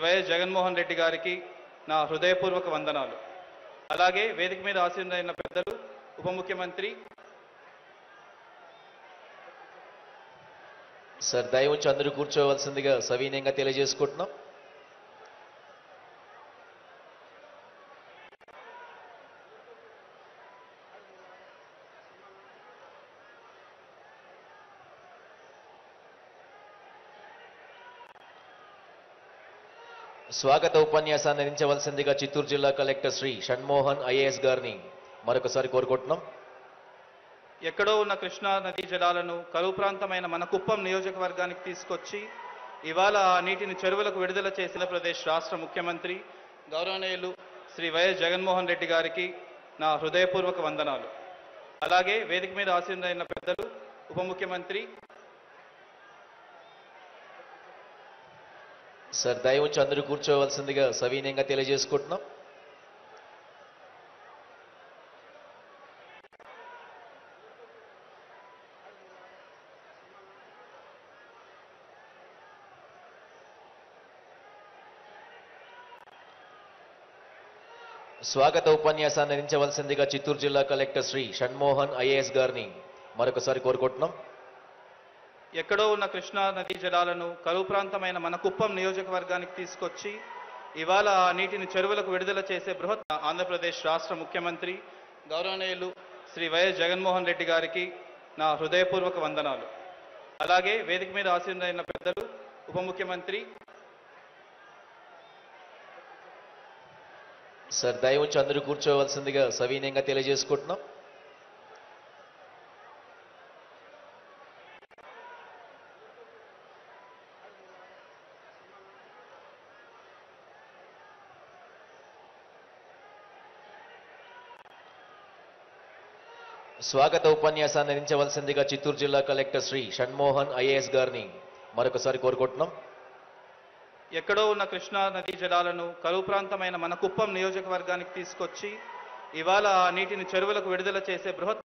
YS Jaganmohan Reddy గారికి నా హృదయపూర్వక వందనాలు. అలాగే వేదిక మీద ఆసీనులైన పెద్దలు, ఉప ముఖ్యమంత్రి సార్ దయ ఉంచి అందరూ కూర్చోవలసిందిగా సవినయంగా తెలియజేసుకుంటున్నాం. స్వాగత ఉపన్యాసాన్ని అందించవలసిందిగా చిత్తూరు జిల్లా కలెక్టర్ శ్రీ షణ్మోహన్ ఐఏఎస్ గారిని మరొకసారి కోరుకుంటున్నాం. ఎక్కడో ఉన్న కృష్ణా నదీ జలాలను కరువు ప్రాంతమైన మన కుప్పం నియోజకవర్గానికి తీసుకొచ్చి ఇవాళ ఆ నీటిని చెరువులకు విడుదల చేసిన ప్రదేశ్ రాష్ట్ర ముఖ్యమంత్రి గౌరవనీయులు శ్రీ వైఎస్ జగన్మోహన్ రెడ్డి గారికి నా హృదయపూర్వక వందనాలు. అలాగే వేదిక మీద ఆసీనులైన పెద్దలు, ఉప ముఖ్యమంత్రి సార్ దయ ఉంచి అందరూ కూర్చోవలసిందిగా సవినయంగా తెలియజేసుకుంటున్నాం. స్వాగత ఉపన్యాసాన్ని అందించవలసిందిగా చిత్తూరు జిల్లా కలెక్టర్ శ్రీ షణ్మోహన్ ఐఏఎస్ గారిని మరొకసారి కోరుకుంటున్నాం. ఎక్కడో ఉన్న కృష్ణా నదీ జలాలను కరువు ప్రాంతమైన మన కుప్పం నియోజకవర్గానికి తీసుకొచ్చి ఇవాళ ఆ నీటిని చెరువులకు విడుదల చేసే బృహత్ ఆంధ్రప్రదేశ్ రాష్ట్ర ముఖ్యమంత్రి గౌరవనీయులు శ్రీ వైఎస్ జగన్మోహన్ రెడ్డి గారికి నా హృదయపూర్వక వందనాలు. అలాగే వేదిక మీద ఆసీనులైన పెద్దలు, ఉప ముఖ్యమంత్రి సార్ దయ ఉంచి అందరూ కూర్చోవలసిందిగా సవినయంగా తెలియజేసుకుంటున్నాం. స్వాగత ఉపన్యాసాన్ని అందించవలసిందిగా చిత్తూరు జిల్లా కలెక్టర్ శ్రీ షణ్మోహన్ ఐఏఎస్ గారిని మరొకసారి కోరుకుంటున్నాం. ఎక్కడో ఉన్న కృష్ణా నదీ జలాలను కరువు ప్రాంతమైన మన కుప్పం నియోజకవర్గానికి తీసుకొచ్చి ఇవాళ ఆ నీటిని చెరువులకు విడుదల చేసే బృహత్